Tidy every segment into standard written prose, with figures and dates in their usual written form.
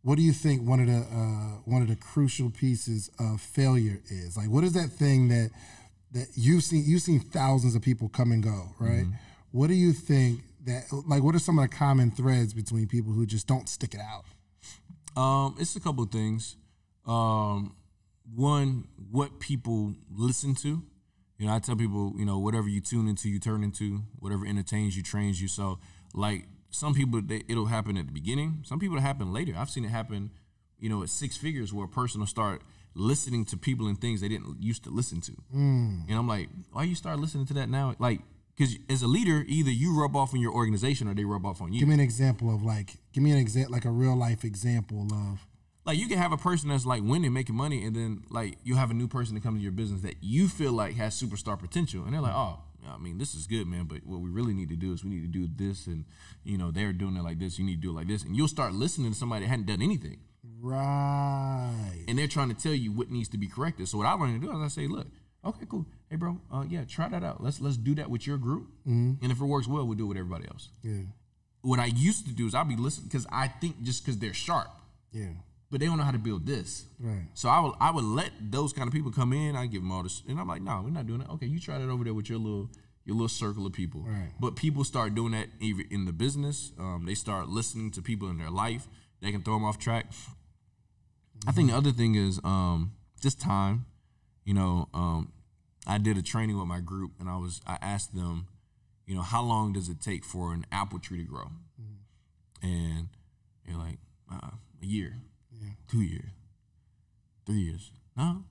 what do you think one of the crucial pieces of failure is? Like, what is that thing that you've seen thousands of people come and go, right? Mm-hmm. What do you think what are some of the common threads between people who just don't stick it out? It's a couple of things. One, what people listen to. You know, I tell people, you know, whatever you tune into, you turn into. Whatever entertains you, trains you. So, like, some people, it'll happen at the beginning. Some people, it'll happen later. I've seen it happen, you know, at 6 figures where a person will start listening to people and things they didn't used to listen to. And I'm like, why you start listening to that now? Like, because as a leader, either you rub off on your organization or they rub off on you. Give me an example of like a real life example of. Like, you can have a person that's like winning, making money, and then like you have a new person that comes to your business that you feel like has superstar potential, and they're like, oh, I mean, this is good, man, but what we really need to do is we need to do this, and you know, they're doing it like this, you need to do it like this, and you'll start listening to somebody that hadn't done anything. Right. And they're trying to tell you what needs to be corrected. So what I learned to do is I say, look, okay, cool. Hey, bro, yeah, try that out. Let's do that with your group, and if it works well, we'll do it with everybody else. Yeah. What I used to do is I'll be listening because I think just because they're sharp. Yeah. But they don't know how to build this. Right. So I would let those kind of people come in. I give them all this, and I'm like, no, we're not doing that. Okay, you try that over there with your little circle of people. Right. But people start doing that even in the business. They start listening to people in their life. They can throw them off track. I think the other thing is just time. You know, I did a training with my group, and I asked them, you know, how long does it take for an apple tree to grow? And they're like, a year. 2 years, 3 years. No,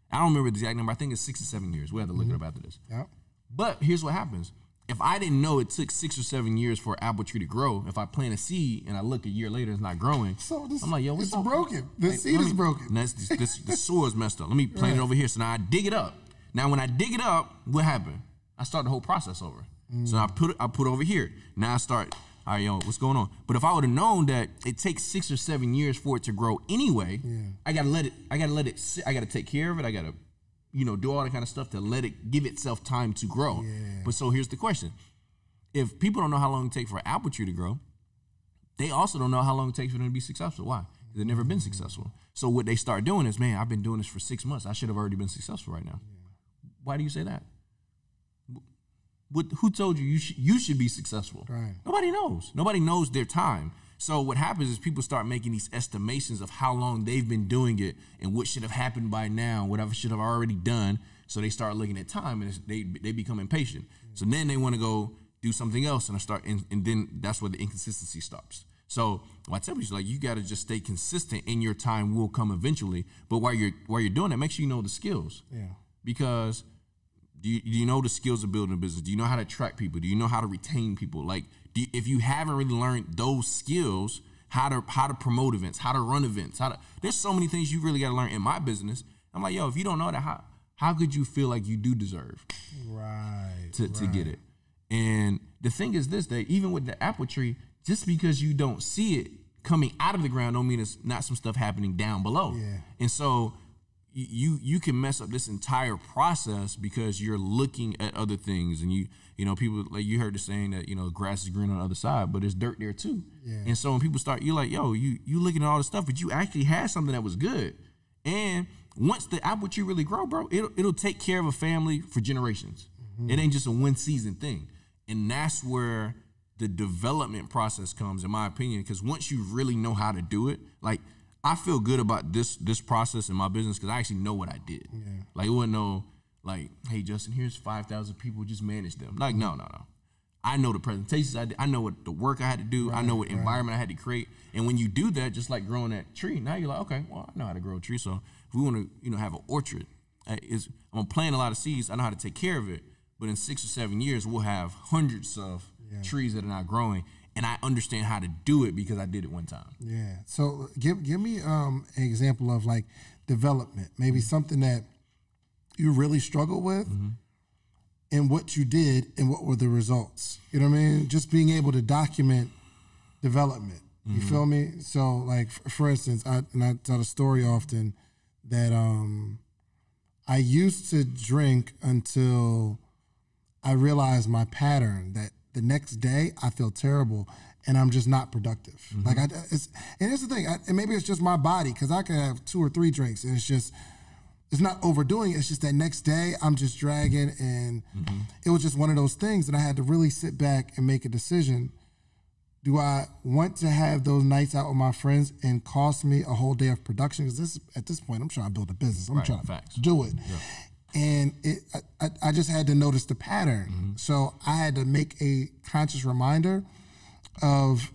I don't remember the exact number. I think it's 6 or 7 years. We have to look it up after this. Yep. But here's what happens. If I didn't know it took 6 or 7 years for an apple tree to grow, if I plant a seed and I look a year later it's not growing, I'm like, yo, it's broken. The seed is broken. The soil is messed up. Let me plant it over here. So now I dig it up. Now when I dig it up, what happened? I start the whole process over. So I put over here. Now I start. All right, yo, what's going on? But if I would have known that it takes 6 or 7 years for it to grow anyway, I gotta let it sit. I gotta take care of it. I gotta, you know, do all that kind of stuff to let it give itself time to grow. Yeah. But so here's the question: if people don't know how long it takes for an apple tree to grow, they also don't know how long it takes for them to be successful. Why? Because they've never been successful. So what they start doing is, man, I've been doing this for 6 months. I should have already been successful right now. Why do you say that? Who told you you should be successful? Right. Nobody knows. Nobody knows their time. So what happens is people start making these estimations of how long they've been doing it and what should have happened by now, whatever should have already done. So they start looking at time and they become impatient. So then they want to go do something else and then that's where the inconsistency stops. So what I tell people is like, you got to just stay consistent and your time will come eventually. But while you're doing it, make sure you know the skills. Yeah. Because do you know the skills of building a business? Do you know how to attract people? Do you know how to retain people? Like, if you haven't really learned those skills, how to promote events, how to run events, there's so many things you really got to learn in my business. I'm like, yo, if you don't know that, how could you feel like you do deserve to get it? And the thing is this, that even with the apple tree, just because you don't see it coming out of the ground don't mean it's not some stuff happening down below. Yeah. And so you can mess up this entire process because you're looking at other things, and you know people, like, you heard the saying that, you know, grass is green on the other side, but there's dirt there too. Yeah. And so when people start, you're like, yo, you looking at all this stuff, but you actually had something that was good. And once the apple tree really grow, bro, it'll take care of a family for generations. It ain't just a one season thing. And that's where the development process comes, in my opinion, because once you really know how to do it, like, I feel good about this process in my business because I actually know what I did. Yeah. Like, it wasn't no, like, hey, Justin, here's 5,000 people, just manage them. Like, no. I know the presentations I did. I know what the work I had to do. I know what environment I had to create. And when you do that, just like growing that tree, now you're like, okay, well, I know how to grow a tree. So if we want to, you know, have an orchard, I'm planting a lot of seeds. I know how to take care of it. But in 6 or 7 years, we'll have hundreds of trees that are not growing. And I understand how to do it because I did it one time. Yeah. So give me an example of like development, maybe something that you really struggled with and what you did and what were the results. You know what I mean? Just being able to document development. You feel me? So like, for instance, I tell the story often that I used to drink until I realized my pattern, that the next day I feel terrible. and I'm just not productive. Like and here's the thing, and maybe it's just my body, because I can have 2 or 3 drinks and it's not overdoing it. It's just that next day I'm just dragging, and it was just one of those things that I had to really sit back and make a decision. Do I want to have those nights out with my friends and cost me a whole day of production? Because at this point, I'm trying to build a business. I'm trying to do it. Yeah. And I just had to notice the pattern. So I had to make a conscious reminder of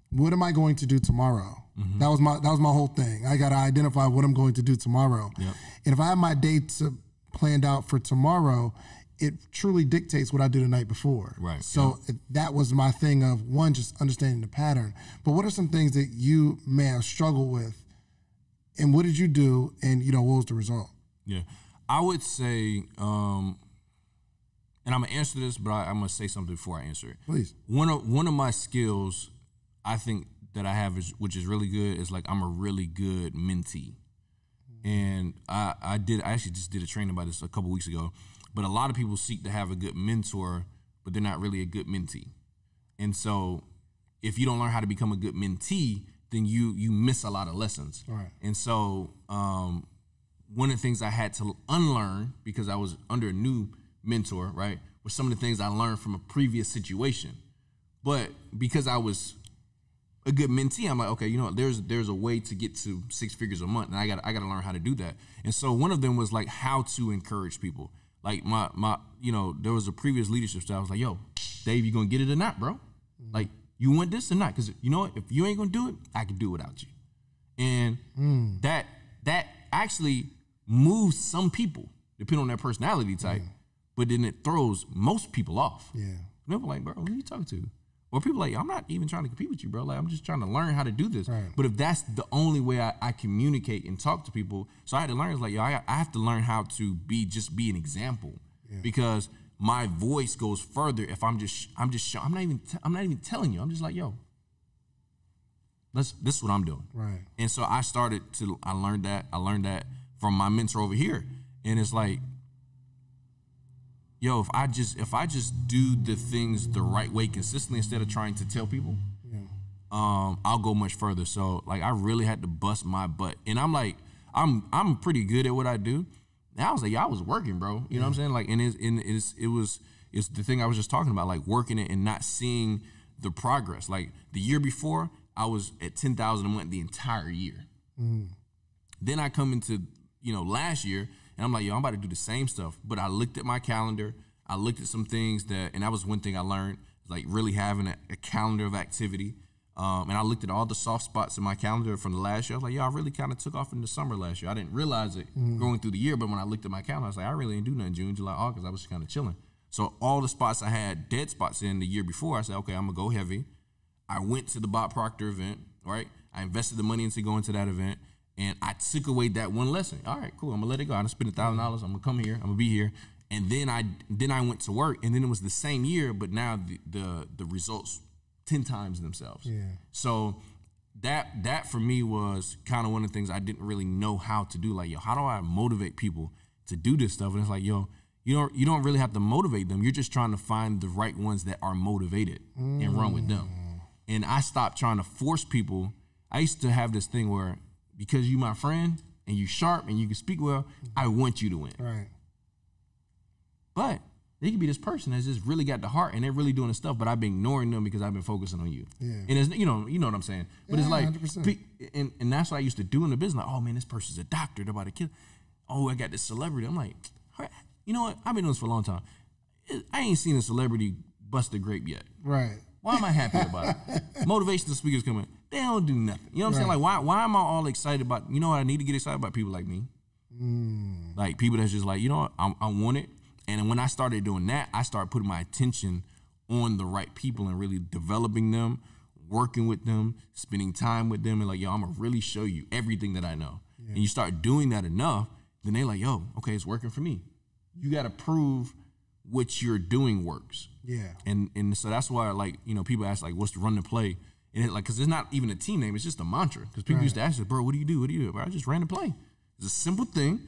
what am I going to do tomorrow? That was my whole thing. I got to identify what I'm going to do tomorrow. Yep. And if I have my day planned out for tomorrow, it truly dictates what I do the night before. Right. So that was my thing of, one, just understanding the pattern. But what are some things that you may have struggled with, and what did you do, and what was the result? Yeah, I would say, and I'm gonna answer this, but I'm gonna say something before I answer it. Please. One of my skills, I think that I have, which is really good, is like I'm a really good mentee. And I actually just did a training about this a couple weeks ago. But a lot of people seek to have a good mentor, but they're not really a good mentee. And so if you don't learn how to become a good mentee, then you miss a lot of lessons. Right. And so one of the things I had to unlearn, because I was under a new mentor, right, were some of the things I learned from a previous situation. But because I was a good mentee, I'm like, okay, there's a way to get to 6 figures a month, and I got to learn how to do that. And so one of them was like how to encourage people. Like my there was a previous leadership style. I was like, yo, Dave, you gonna get it or not, bro? Like, you want this or not? Because you know what? If you ain't gonna do it, I can do it without you. And that actually moves some people, depending on their personality type, but then it throws most people off. Yeah. They're like, bro, who are you talking to? Or people like, I'm not even trying to compete with you, bro. Like, I'm just trying to learn how to do this. Right. But if that's the only way I communicate and talk to people, so I had to learn, it's like, yo, I have to learn how to be an example, because my voice goes further if I'm not even telling you. I'm just like, yo, this is what I'm doing. Right. And so I learned that from my mentor over here, and it's like, yo, if I just do the things the right way consistently instead of trying to tell people, I'll go much further. So like, I really had to bust my butt, and I'm like, I'm pretty good at what I do. And I was like, I was working, bro. You know what I'm saying? Like, and it's the thing I was just talking about, like working it and not seeing the progress. Like the year before, I was at 10,000 a month the entire year. Then I come into last year. And I'm like, yo, I'm about to do the same stuff. But I looked at my calendar. I looked at some things and that was one thing I learned, like really having a calendar of activity. And I looked at all the soft spots in my calendar from the last year. I was like, yo, I really kind of took off in the summer last year. I didn't realize it going through the year, but when I looked at my calendar, I was like, I really didn't do nothing June, July, August. I was just kind of chilling. So all the spots I had dead spots in the year before, I said, okay, I'm going to go heavy. I went to the Bob Proctor event, right? I invested the money into going to that event. And I took away that one lesson. All right, cool. I'm gonna let it go. I'm gonna spend $1,000. I'm gonna come here. I'm gonna be here. And then I went to work. And then it was the same year, but now the results 10 times themselves. Yeah. So that for me was kind of one of the things I didn't really know how to do. Like, yo, how do I motivate people to do this stuff? And it's like, yo, you don't really have to motivate them. You're just trying to find the right ones that are motivated and run with them. And I stopped trying to force people. I used to have this thing where, because you my friend and you sharp and you can speak well, I want you to win. Right. But they could be this person that's just really got the heart and they're really doing the stuff, but I've been ignoring them because I've been focusing on you. Yeah. And it's, you know what I'm saying. But it's like, 100%. And that's what I used to do in the business. Like, oh man, this person's a doctor. They're about to kill. Oh, I got this celebrity. I'm like, you know what? I've been doing this for a long time. I ain't seen a celebrity bust a grape yet. Right. Why am I happy about it? Motivational speakers come in. They don't do nothing. You know what I'm saying? Like, why am I all excited about, you know what, I need to get excited about people like me. Like, people that's just like, you know what, I want it. And when I started doing that, I started putting my attention on the right people and really developing them, working with them, spending time with them, and like, yo, I'm going to really show you everything that I know. Yeah. And you start doing that enough, then they like, yo, okay, it's working for me. You got to prove what you're doing works. Yeah. And so that's why, like, you know, people ask, like, what's the run to play? And it, like, because it's not even a team name, it's just a mantra. Because people used to ask us, bro, what do you do? What do you do? Bro, I just ran to play. It's a simple thing.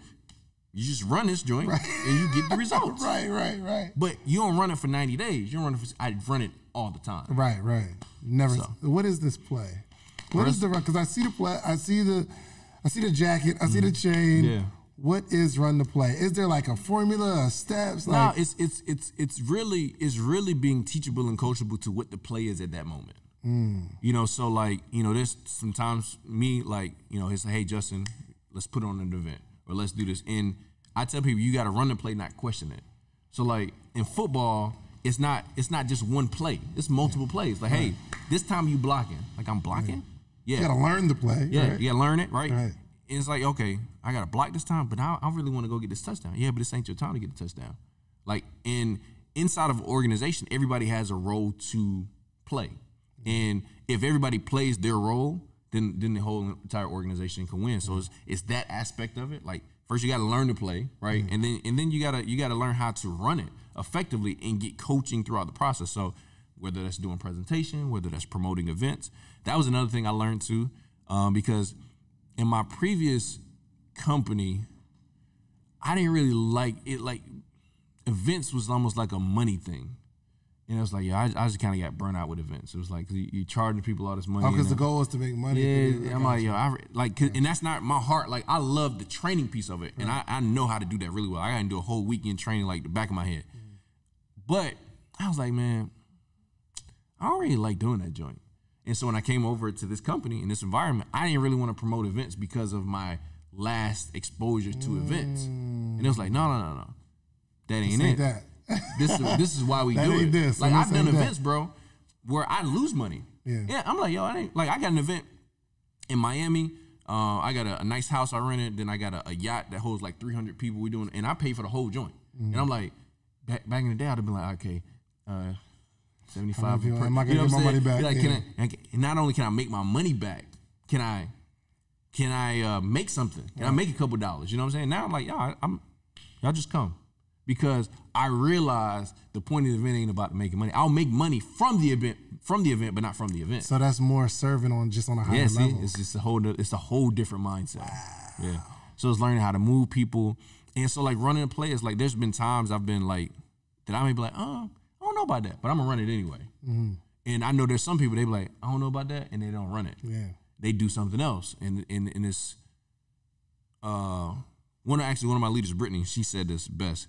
You just run this joint and you get the results. Right. But you don't run it for 90 days. You don't run it for, I run it all the time. Right. Never. So. What is this play? What is the run? Because I see the play. I see the jacket. I see the chain. Yeah. What is run the play? Is there like a formula, a steps? No, it's really being teachable and coachable to what the play is at that moment. You know, so like, you know, there's sometimes me like, you know, it's like, hey Justin, let's put on an event or let's do this. And I tell people you got to run the play, not question it. So like in football, it's not just one play. It's multiple plays. Like, hey, this time you blocking. Like I'm blocking. Yeah. You got to learn the play. Yeah, right? you got to learn it, right? And it's like, okay, I got to block this time, but I really want to go get this touchdown. Yeah, but this ain't your time to get the touchdown. Like inside of an organization, everybody has a role to play. And if everybody plays their role, then the whole entire organization can win. So it's that aspect of it. Like first you got to learn to play, right? And then you gotta learn how to run it effectively and get coaching throughout the process. So whether that's doing presentation, whether that's promoting events, that was another thing I learned too, because in my previous company, I didn't really like it. Like events was almost like a money thing. And it was like, yeah, I just kind of got burnt out with events. It was like, you charging people all this money. Oh, because the goal was to make money. Yeah, I'm like, yo, and that's not my heart. Like, I love the training piece of it. And I know how to do that really well. I got to do a whole weekend training like the back of my head. But I was like, man, I don't really like doing that joint. And so when I came over to this company in this environment, I didn't really want to promote events because of my last exposure to events. And it was like, no. That ain't it. That. This is why we do it. This. Like I've done events, bro, where I lose money. Yeah. I'm like, yo, I got an event in Miami. I got a nice house I rented. Then I got a yacht that holds like 300 people. We doing, and I pay for the whole joint. And I'm like, back in the day, I'd have been like, okay, 75. Am I gonna get my money back? Like, not only can I make my money back, can I make something? Can I make a couple dollars? You know what I'm saying? Now I'm like, y'all just come. Because I realize the point of the event ain't about making money. I'll make money from the event, but not from the event. So that's more serving on a higher level. It's just a whole different mindset. Wow. Yeah. So it's learning how to move people. And so like running a play is like, there's been times I've been like, that I may be like, I don't know about that, but I'm gonna run it anyway. And I know there's some people, they be like, I don't know about that, and they don't run it. Yeah. They do something else. And it's, one of my leaders, Brittany, she said this best.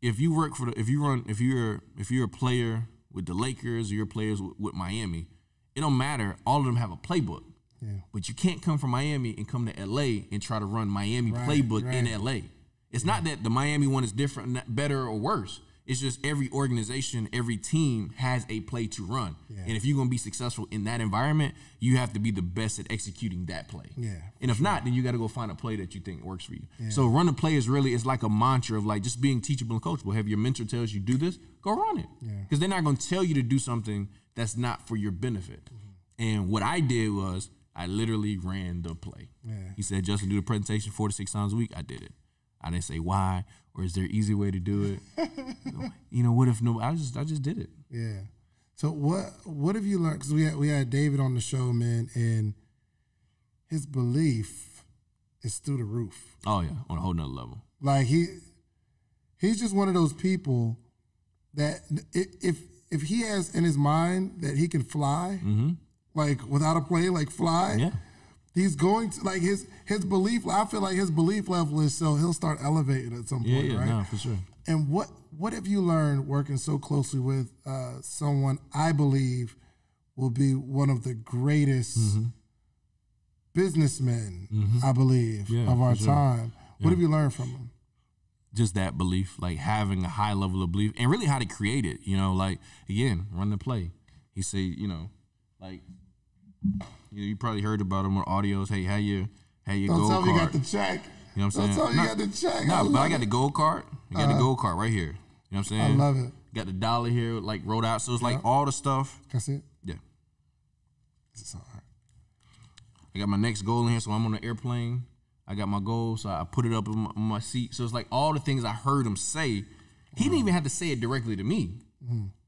If you're a player with the Lakers or you're players with Miami, it don't matter. All of them have a playbook. Yeah. But you can't come from Miami and come to LA and try to run Miami playbook in LA. It's not that the Miami one is different, better or worse. It's just every organization, every team has a play to run. Yeah. And if you're going to be successful in that environment, you have to be the best at executing that play. Yeah, and if not, then you got to go find a play that you think works for you. Yeah. So run a play is like a mantra of like just being teachable and coachable. Have your mentor tells you do this, go run it. Because they're not going to tell you to do something that's not for your benefit. And what I did was I literally ran the play. Yeah. He said, Justin, do the presentation 4 to 6 times a week. I did it. I didn't say why, or is there an easy way to do it? What if no? I just did it. Yeah. So what have you learned? Because we had David on the show, man, and his belief is through the roof. Oh yeah, on a whole nother level. Like he's just one of those people that if he has in his mind that he can fly, like without a plane, like fly. Yeah. He's going to, like, his belief, I feel like his belief level is so he'll start elevating at some point, right? Yeah, for sure. And what have you learned working so closely with someone I believe will be one of the greatest businessmen, I believe, of our time? What have you learned from him? Just that belief, like having a high level of belief and really how to create it, like, again, run the play. He said, like, you probably heard about him on audios. Hey, how your gold card? Don't tell me you got the check. You know what I'm saying? Don't tell me you got the check. No, but I got the gold card. I got the gold card right here. You know what I'm saying? I love it. Got the dollar here, like, wrote out. So it's like all the stuff. Can I see it? Yeah. This is all right. I got my next goal in here, so I'm on the airplane. I got my goal, so I put it up on my seat. So it's like all the things I heard him say. He didn't even have to say it directly to me,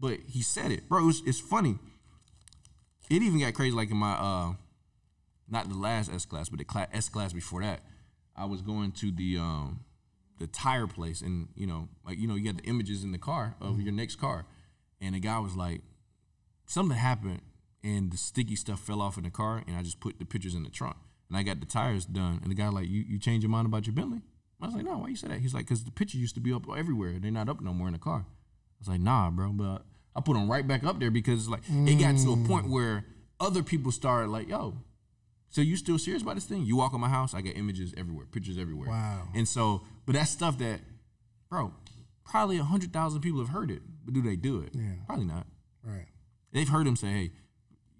but he said it. Bro, it's funny. It even got crazy, like in my, not the last S class, but the S class before that. I was going to the tire place, and you got the images in the car of your next car, and the guy was like, something happened, and the sticky stuff fell off in the car, and I just put the pictures in the trunk, and I got the tires done, and the guy like, you changed your mind about your Bentley? I was like, no, why you say that? He's like, because the pictures used to be up everywhere, they're not up no more in the car. I was like, nah, bro, but I put them right back up there because like it got to a point where other people started like, yo, so you still serious about this thing? You walk in my house, I got images everywhere, pictures everywhere. Wow. And so, but that's stuff that, bro, probably 100,000 people have heard it, but do they do it? Yeah. Probably not. Right. They've heard him say, hey,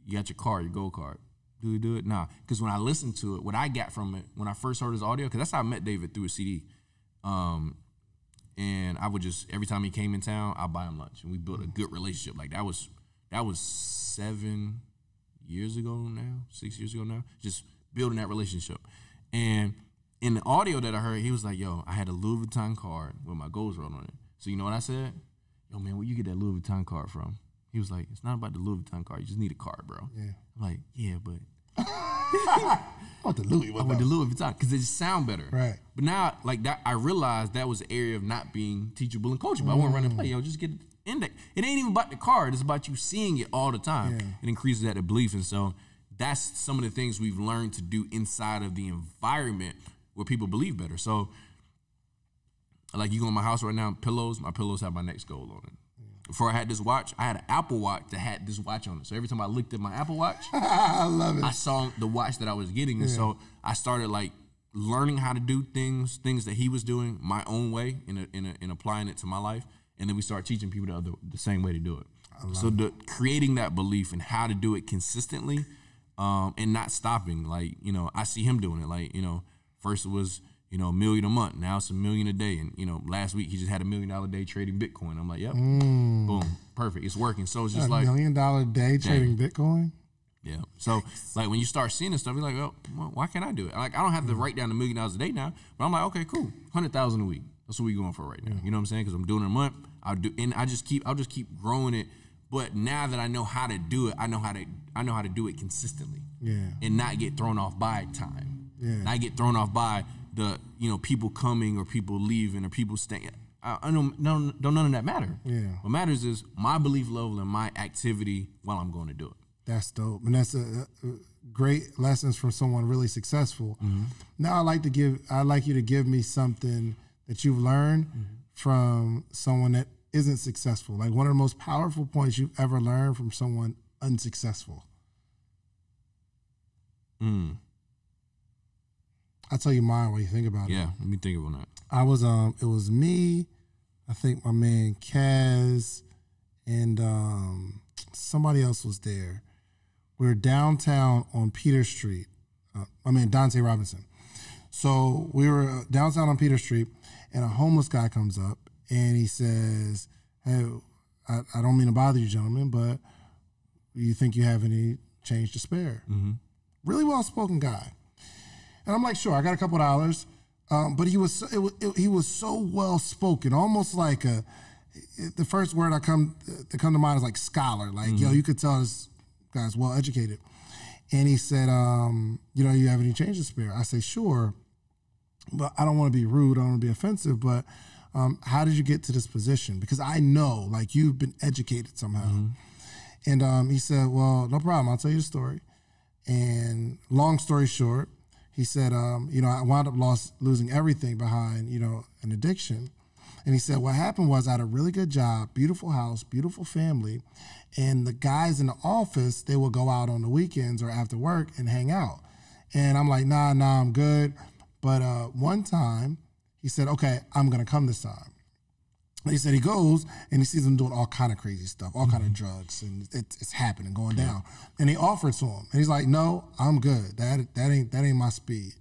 you got your car, your gold card. Do we do it? Nah. Because when I listened to it, what I got from it, when I first heard his audio, because that's how I met David, through a CD. And I would just, every time he came in town, I'd buy him lunch. And we built a good relationship. Like that was 7 years ago now, 6 years ago now, just building that relationship. And in the audio that I heard, he was like, yo, I had a Louis Vuitton card with my goals wrote on it. So you know what I said? Yo, man, where you get that Louis Vuitton card from? He was like, it's not about the Louis Vuitton card. You just need a card, bro. Yeah. I'm like, yeah, but. I want the Louis. I want the Louis Vuitton because it just sound better. Right. But now, like that, I realized that was an area of not being teachable and coachable. I wouldn't run and play. Yo, just get the index. It ain't even about the card. It's about you seeing it all the time. Yeah. It increases that belief. And so that's some of the things we've learned to do inside of the environment where people believe better. So, like you go in my house right now, pillows, my pillows have my next goal on it. Before I had this watch, I had an Apple Watch that had this watch on it. So every time I looked at my Apple Watch, I love it. I saw the watch that I was getting. And so I started like learning how to do things that he was doing my own way and applying it to my life. And then we started teaching people the same way to do it. So creating that belief and how to do it consistently and not stopping. Like, I see him doing it. Like, first it was, $1 million a month. Now it's $1 million a day. And, last week he just had $1 million a day trading Bitcoin. I'm like, yep, boom, perfect. It's working. So it's just like $1 million a day trading Bitcoin. Yeah. So like when you start seeing this stuff, you're like, oh, well, why can't I do it? Like I don't have to write down $1 million a day now, but I'm like, okay, cool, 100,000 a week. That's what we're going for right now. You know what I'm saying? Because I'm doing it a month. I'll just keep growing it. But now that I know how to do it, I know how to do it consistently. Yeah. And not get thrown off by time. Yeah. Not get thrown off by the people coming or people leaving or people staying. I don't none of that matter. Yeah. What matters is my belief level and my activity while I'm going to do it. That's dope, and that's a great lessons from someone really successful. Mm-hmm. Now I'd like you to give me something that you've learned from someone that isn't successful. Like one of the most powerful points you've ever learned from someone unsuccessful. I'll tell you mine while you think about it. Yeah, let me think about that. It was me, I think my man Kaz, and somebody else was there. We were downtown on Peter Street. Dante Robinson. So we were downtown on Peter Street, and a homeless guy comes up, and he says, hey, I don't mean to bother you, gentlemen, but do you think you have any change to spare? Mm-hmm. Really well-spoken guy. And I'm like, sure, I got a couple dollars. But he was so well-spoken, almost like the first word that come to mind is like scholar. Like, yo, you could tell this guy's well-educated. And he said, you have any change to spare? I say, sure, but I don't want to be rude. I don't want to be offensive, but how did you get to this position? Because I know, like, you've been educated somehow. Mm-hmm. And he said, well, no problem. I'll tell you the story. And long story short, he said, I wound up losing everything behind, an addiction. And he said, what happened was I had a really good job, beautiful house, beautiful family. And the guys in the office, they would go out on the weekends or after work and hang out. And I'm like, nah, I'm good. But one time he said, okay, I'm going to come this time. And he said he goes and he sees them doing all kind of crazy stuff, all kind of drugs, and it's happening, going down. And he offered to him, and he's like, "No, I'm good. That ain't my speed."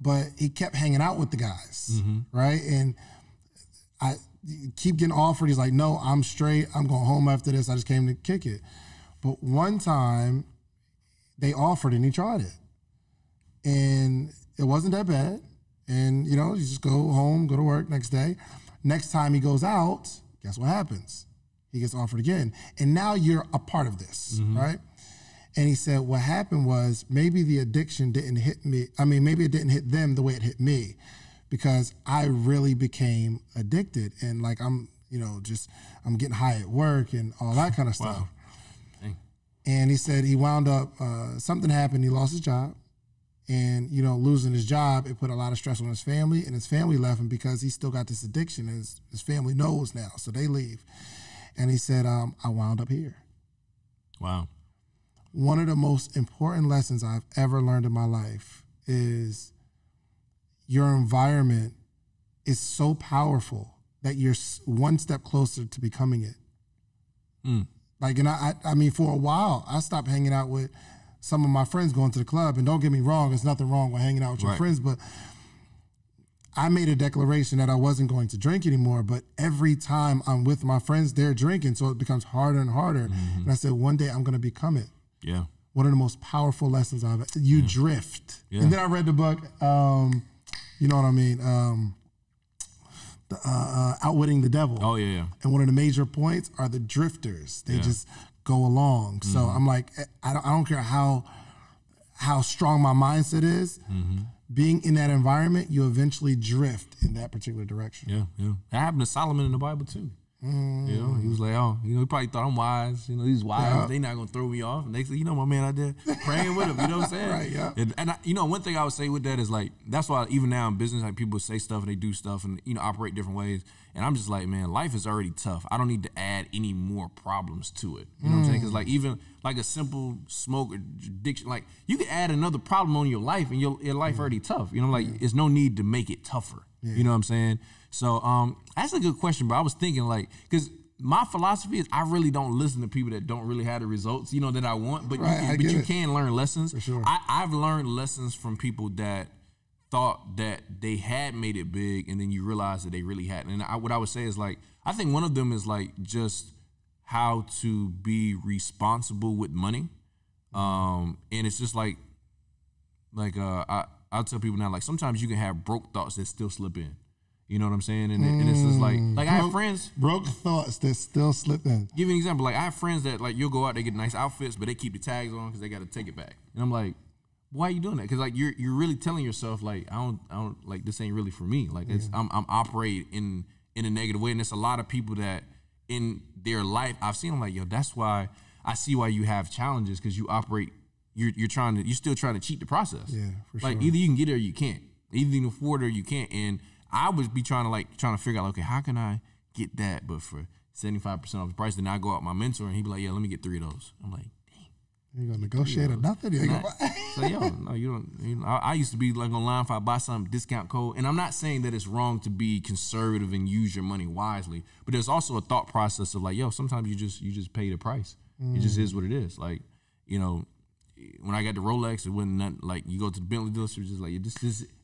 But he kept hanging out with the guys, right? And I keep getting offered. He's like, "No, I'm straight. I'm going home after this. I just came to kick it." But one time, they offered and he tried it, and it wasn't that bad. And you just go home, go to work next day. Next time he goes out, guess what happens? He gets offered again. And now you're a part of this, right? And he said, what happened was maybe the addiction didn't hit me. I mean, maybe it didn't hit them the way it hit me, because I really became addicted. And like, I'm getting high at work and all that kind of stuff. Wow. Dang. And he said he wound up, something happened. He lost his job. And, losing his job, it put a lot of stress on his family, and his family left him because he still got this addiction. His family knows now, so they leave. And he said, I wound up here. Wow. One of the most important lessons I've ever learned in my life is your environment is so powerful that you're one step closer to becoming it. Like, and I mean, for a while, I stopped hanging out with some of my friends going to the club, and don't get me wrong, there's nothing wrong with hanging out with your friends, but I made a declaration that I wasn't going to drink anymore, but every time I'm with my friends, they're drinking, so it becomes harder and harder. And I said, one day I'm going to become it. Yeah. One of the most powerful lessons you drift. Yeah. And then I read the book, you know what I mean, Outwitting the Devil. Oh, yeah. And one of the major points are the drifters. They just go along. So I'm like, I don't care how strong my mindset is. Being in that environment, you eventually drift in that particular direction. Yeah. That happened to Solomon in the Bible too. He was like, he probably thought I'm wise. These wise, they not gonna throw me off. And next thing my man out there praying with him. You know what I'm saying? Right. Yeah. And I, one thing I would say with that is like, that's why even now in business, like people say stuff and they do stuff and operate different ways. And I'm just like, man, life is already tough. I don't need to add any more problems to it. You know what I'm saying? Because like even like a simple smoke addiction, like you can add another problem on your life and your life already tough. Like there's no need to make it tougher. Yeah. You know what I'm saying? So that's a good question, but I was thinking like, because my philosophy is I really don't listen to people that don't really have the results, that I want, but you can learn lessons. For sure. I've learned lessons from people that thought that they had made it big, and then you realize that they really hadn't. And what I would say is like, I think one of them is like just how to be responsible with money. And it's just like I'll tell people now, like sometimes you can have broke thoughts that still slip in. You know what I'm saying? And it's just like I have friends. Broke thoughts that still slip in. Give you an example. Like I have friends that like you'll go out, they get nice outfits, but they keep the tags on because they got to take it back. And I'm like, why are you doing that? Because like you're really telling yourself like I don't like this ain't really for me. Like it's I'm operating in a negative way, and it's a lot of people that in their life I've seen them like, yo, that's why I see why you have challenges, because you operate. You're still trying to cheat the process. Yeah, for sure. Like either you can get it or you can't. Either you can afford it or you can't. And I would be trying to figure out, okay, how can I get that, but for 75% off the price? Then I go out with my mentor and he'd be like, yeah, let me get 3 of those. I'm like, you gonna negotiate or nothing? You ain't gonna buy. So yo, no, you don't. I used to be like online if I buy something, discount code. And I'm not saying that it's wrong to be conservative and use your money wisely, but there's also a thought process of like, yo, sometimes you just pay the price. It just is what it is. Like, when I got the Rolex, it wasn't nothing like you go to the Bentley dealership, just like,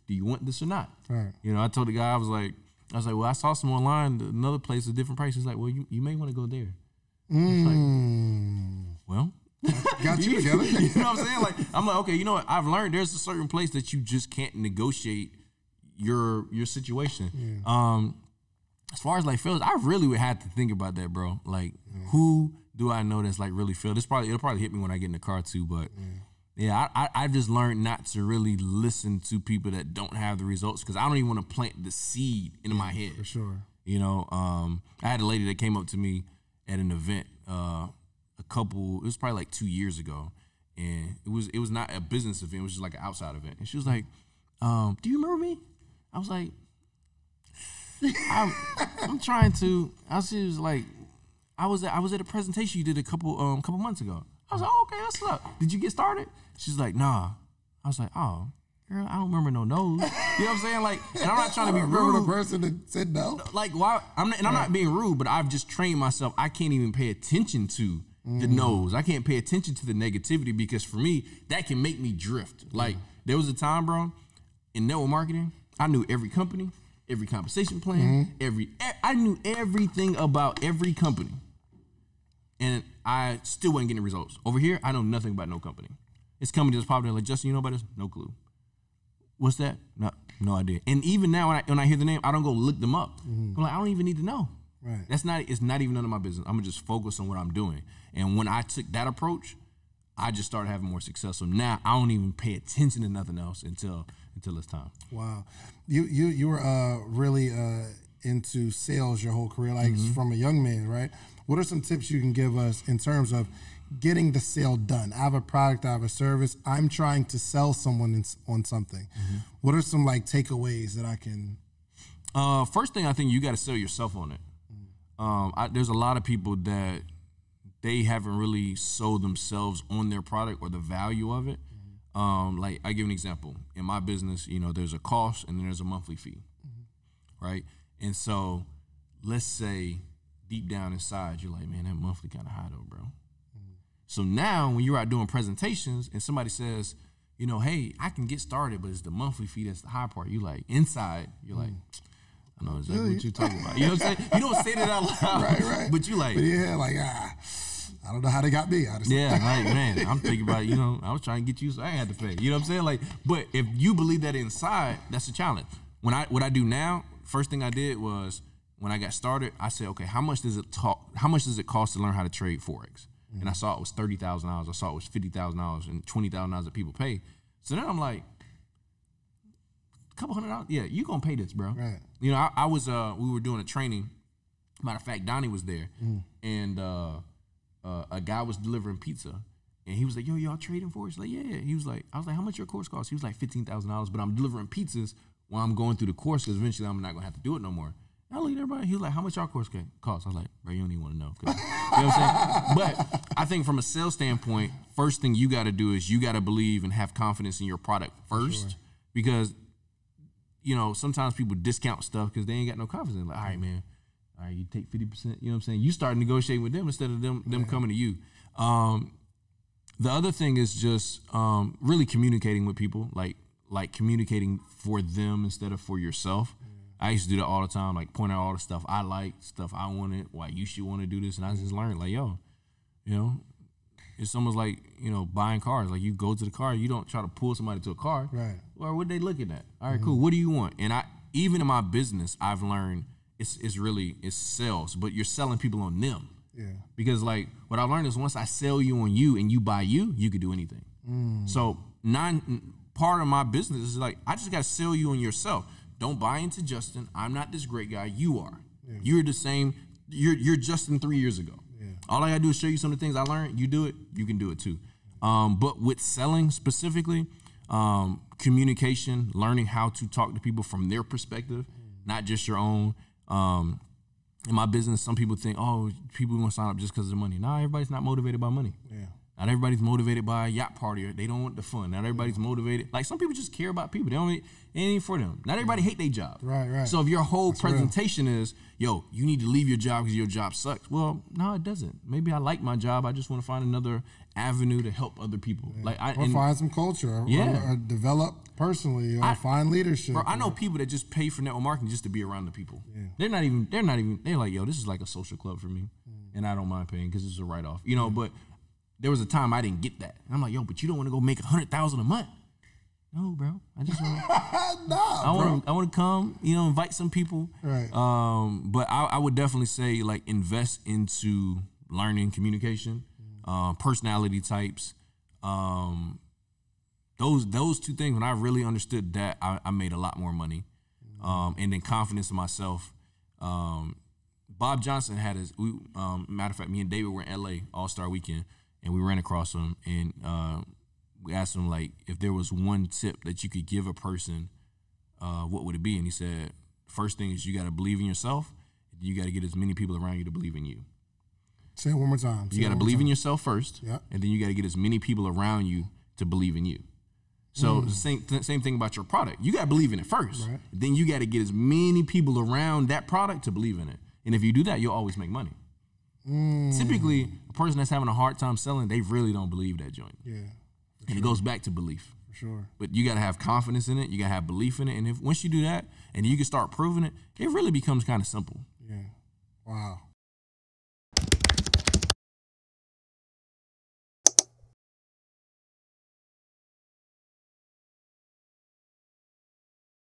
do you want this or not? Right. I told the guy, I was like, well, I saw some online, another place, a different price. He's like, well, you may want to go there. Like, well, got you together. You know what I'm saying? Like, I'm like, okay, you know what? I've learned there's a certain place that you just can't negotiate your situation. Yeah. As far as like feelings, I really would have to think about that, bro. Like, who do I know that's like really feel? It'll probably hit me when I get in the car too, but yeah, I've just learned not to really listen to people that don't have the results, because I don't even want to plant the seed into my head. For sure. I had a lady that came up to me at an event, it was probably like 2 years ago, and it was not a business event, it was just like an outside event. And she was like, do you remember me? I was like, I'm trying to. She was like, I was at a presentation you did a couple months ago. I was like, oh, okay, what's up? Did you get started? She's like, nah. I was like, oh, girl, I don't remember no no's. You know what I'm saying? Like, and I'm not trying to be rude. Remember the person that said no? Like, why? I'm not being rude, but I've just trained myself. I can't even pay attention to the no's. I can't pay attention to the negativity, because for me, that can make me drift. Like, there was a time, bro, in network marketing, I knew every company, every compensation plan, I knew everything about every company. And I still wasn't getting results. Over here, I know nothing about no company. It's company that's popping like, Justin, you know about this? No clue. What's that? No idea. And even now, when I hear the name, I don't go look them up. I'm like, I don't even need to know. Right. It's not even none of my business. I'm gonna just focus on what I'm doing. And when I took that approach, I just started having more success. So now I don't even pay attention to nothing else until it's time. Wow. You were really into sales your whole career, like from a young man, right? What are some tips you can give us in terms of getting the sale done? I have a product, I have a service. I'm trying to sell someone on something. What are some like takeaways that I can? First thing, I think you got to sell yourself on it. There's a lot of people that they haven't really sold themselves on their product or the value of it. Like I give an example. In my business, there's a cost and then there's a monthly fee, right? And so let's say deep down inside, you're like, man, that monthly kind of high though, bro. So now when you're out doing presentations and somebody says, hey, I can get started, but it's the monthly fee that's the high part. You like inside, you're like, I know exactly what you're talking about. You know what I'm saying? You don't say that out loud, right. But you like, but yeah, like I don't know how they got me. Honestly. Yeah, like man, I'm thinking about I was trying to get you, so I had to pay. You know what I'm saying? Like, but if you believe that inside, that's a challenge. What I do now, first thing I did was when I got started, I said, okay, how much does it cost to learn how to trade Forex? And I saw it was $30,000. I saw it was $50,000 and $20,000 that people pay. So then I'm like, a couple $100. Yeah, you gonna pay this, bro? Right. I was we were doing a training. Matter of fact, Donnie was there, and a guy was delivering pizza, and he was like, "Yo, y'all trading Forex?" Like, yeah. He was like, I was like, "How much your course cost?" He was like, $15,000, but I'm delivering pizzas while I'm going through the course because eventually I'm not gonna have to do it no more. I looked at everybody. He was like, "How much your course cost?" I was like, "Bro, you don't even want to know." You know what I'm saying? But I think from a sales standpoint, first thing you got to do is you got to believe and have confidence in your product first, because sometimes people discount stuff because they ain't got no confidence. Like, all right, man, all right, you take 50%. You know what I'm saying? You start negotiating with them instead of them coming to you. The other thing is just really communicating with people, like communicating for them instead of for yourself. I used to do that all the time, like point out all the stuff I like, stuff I wanted, why you should want to do this. And I just learned, like, it's almost like, buying cars. Like, you go to the car, you don't try to pull somebody to a car. Right. Or what they looking at? All right, cool. What do you want? And even in my business, I've learned it's sales, but you're selling people on them. Yeah. Because, like, what I learned is once I sell you on you and you buy you could do anything. So part of my business is like, I just got to sell you on yourself. Don't buy into Justin. I'm not this great guy. You are. Yeah. You're the same. You're Justin 3 years ago. Yeah. All I gotta do is show you some of the things I learned. You do it. You can do it too. But with selling specifically, communication, learning how to talk to people from their perspective, not just your own. In my business, some people think, oh, people want to sign up just because of the money. Nah, everybody's not motivated by money. Yeah. Not everybody's motivated by a yacht party, or they don't want the fun. Not everybody's motivated. Like, some people just care about people. They don't. It ain't for them. Not everybody hate their job. Right. So if your whole presentation is, yo, you need to leave your job because your job sucks. Well, no, it doesn't. Maybe I like my job. I just want to find another avenue to help other people. Yeah. Or find some culture. Or develop personally. Or find leadership. Bro, I know people that just pay for network marketing just to be around the people. Yeah. They're like, yo, this is like a social club for me, and I don't mind paying because it's a write off. But there was a time I didn't get that. And I'm like, yo, but you don't want to go make $100,000 a month. No, bro. I just want to. I want to come, invite some people. Right. But I would definitely say, like, invest into learning communication, personality types. Those two things. When I really understood that, I made a lot more money. And then confidence in myself. Bob Johnson had his. Matter of fact, me and David were in LA All-Star Weekend. And we ran across him, and we asked him, like, if there was one tip that you could give a person, what would it be? And he said, first thing is you got to believe in yourself. You got to get as many people around you to believe in you. Say it one more time. You got to believe in yourself first, and then you got to get as many people around you to believe in you. So the same thing about your product. You got to believe in it first. Right. Then you got to get as many people around that product to believe in it. And if you do that, you'll always make money. Typically, a person that's having a hard time selling, they really don't believe that joint. Yeah. And it goes back to belief. For sure. But you got to have confidence in it. You got to have belief in it. And once you do that, and you can start proving it, it really becomes kind of simple. Yeah. Wow.